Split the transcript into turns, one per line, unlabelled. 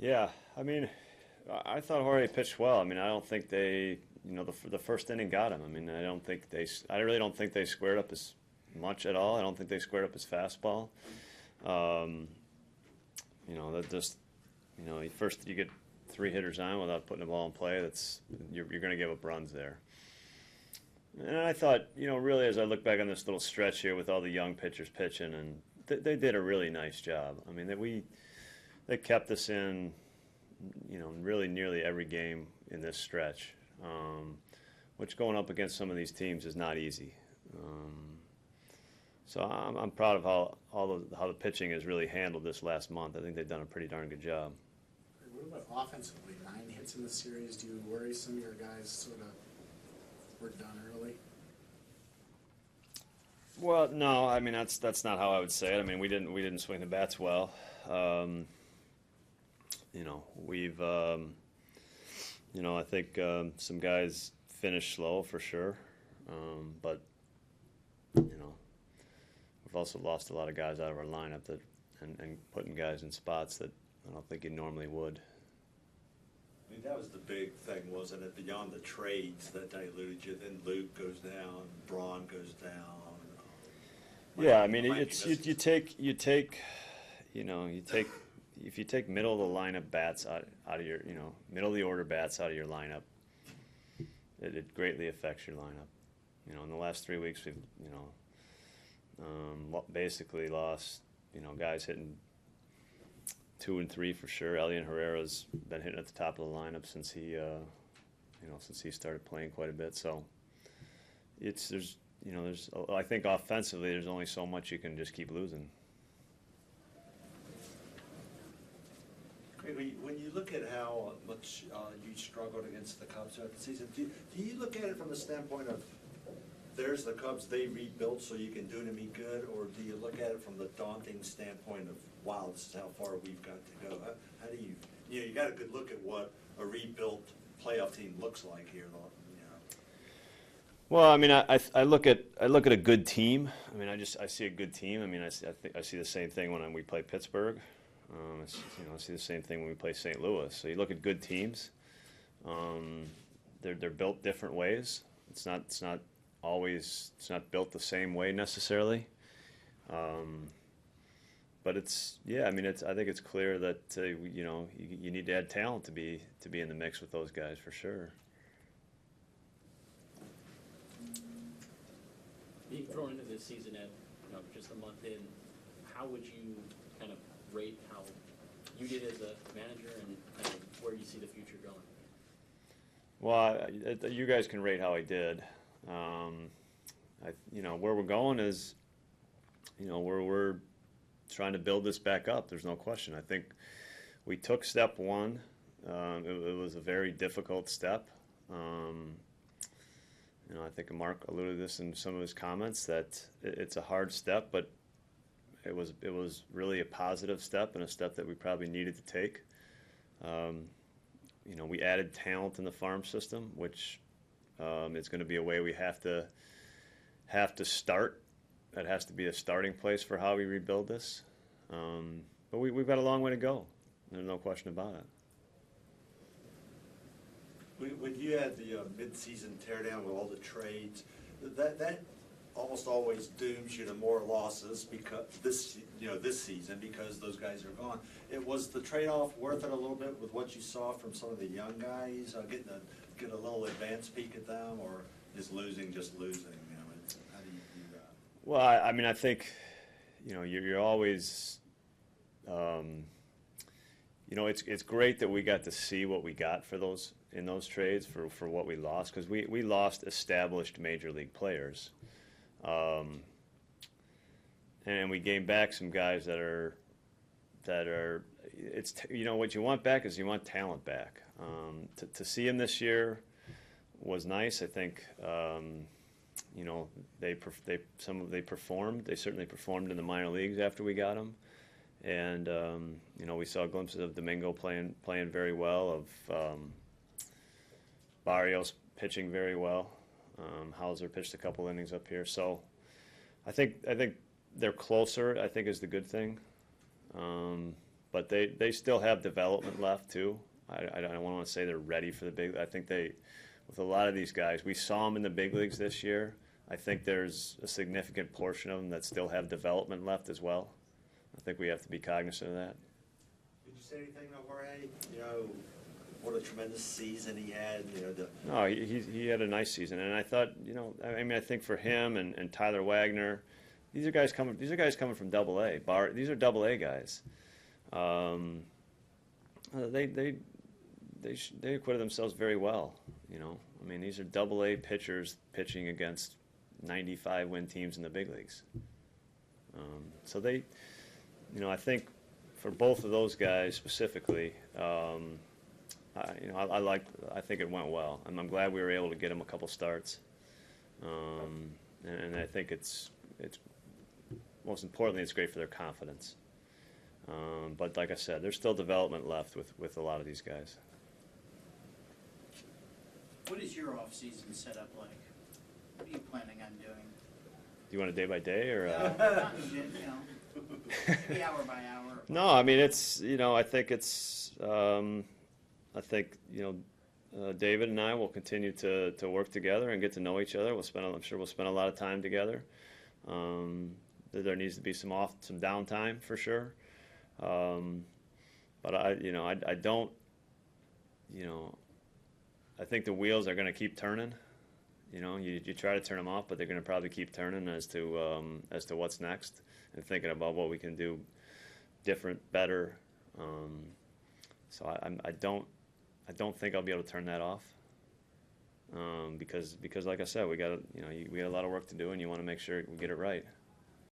Yeah, I mean, I thought Jorge pitched well. I mean, I don't think they, the first inning got him. I mean, I really don't think they squared up as much at all. I don't think they squared up his fastball. That just, first you get three hitters on without putting the ball in play. You're going to give up runs there. And I thought, really as I look back on this little stretch here with all the young pitchers pitching, and they did a really nice job. I mean, they kept us in, really nearly every game in this stretch, which going up against some of these teams is not easy. So I'm proud of how the pitching has really handled this last month. I think they've done a pretty darn good job.
What about offensively? 9 hits in the series. Do you worry some of your guys sort of were done early?
Well, no. I mean, that's not how I would say it. I mean, we didn't swing the bats well. We've I think some guys finished slow for sure, but we've also lost a lot of guys out of our lineup and putting guys in spots that I don't think you normally would.
I mean, that was the big thing, wasn't it? Beyond the trades that I alluded to, then Luke goes down, Braun goes down.
Yeah, I mean, if you take middle of the lineup bats out of your, middle of the order bats out of your lineup, it greatly affects your lineup. In the last 3 weeks, we've, basically lost, guys hitting 2 and 3 for sure. Elian Herrera's been hitting at the top of the lineup since he started playing quite a bit. So there's I think offensively there's only so much you can just keep losing.
Craig, when you look at how much you struggled against the Cubs throughout the season, do you look at it from the standpoint of there's the Cubs, they rebuilt so you can do to me good, or do you look at it from the daunting standpoint of, wow, this is how far we've got to go? How do you got a good look at what a rebuilt playoff team looks like here?
Well, I mean, I look at a good team. I mean, I see a good team. I mean, I see the same thing when we play Pittsburgh. I see the same thing when we play St. Louis. So you look at good teams. They're built different ways. It's not built the same way necessarily. But I think it's clear that you need to add talent to be in the mix with those guys for sure.
Being thrown into this season at just a month in, how would you kind of rate how you did as a manager and kind of where you see the future going?
Well, you guys can rate how I did. Where we're going is, we're trying to build this back up. There's no question. I think we took step one. It was a very difficult step. I think Mark alluded to this in some of his comments that it's a hard step, but it was really a positive step and a step that we probably needed to take. We added talent in the farm system, which is going to be a way we have to start. That has to be a starting place for how we rebuild this. But we've got a long way to go. There's no question about it.
When you had the mid-season teardown with all the trades, that almost always dooms you to more losses because this season because those guys are gone. Was the trade-off worth it a little bit with what you saw from some of the young guys, get a little advanced peek at them, or is losing just losing? How do you do that?
Well, I mean, I think you're always. It's great that we got to see what we got in those trades for what we lost, because we lost established major league players, and we gained back some guys that are it's what you want back is you want talent back. To see him this year was nice. I think they performed. They certainly performed in the minor leagues after we got them. And we saw glimpses of Domingo playing very well, of Barrios pitching very well. Hauser pitched a couple innings up here, so I think they're closer. I think is the good thing. but they still have development left too. I don't want to say they're ready for the big. I think with a lot of these guys, we saw them in the big leagues this year. I think there's a significant portion of them that still have development left as well. I think we have to be cognizant of that.
Did you say anything to Jorge? You know, what a tremendous season he had. You know,
No, he had a nice season, and I thought, I mean, I think for him and Tyler Wagner, these are guys coming from Double A. These are Double A guys. They acquitted themselves very well. I mean, these are Double A pitchers pitching against 95 win teams in the big leagues. So they, I think for both of those guys specifically, I think it went well. I'm glad we were able to get them a couple starts, and I think it's most importantly it's great for their confidence. But like I said, there's still development left with a lot of these guys.
What is your off-season setup like? What are you planning on doing?
Do you want a day by day or?
Not maybe hour by hour.
No, I mean it's I think David and I will continue to work together and get to know each other. I'm sure we'll spend a lot of time together. There needs to be some downtime for sure. But I don't. I think the wheels are going to keep turning. You try to turn them off, but they're going to probably keep turning as to what's next and thinking about what we can do different, better. So I don't think I'll be able to turn that off. Because like I said, we got a lot of work to do, and you want to make sure we get it right.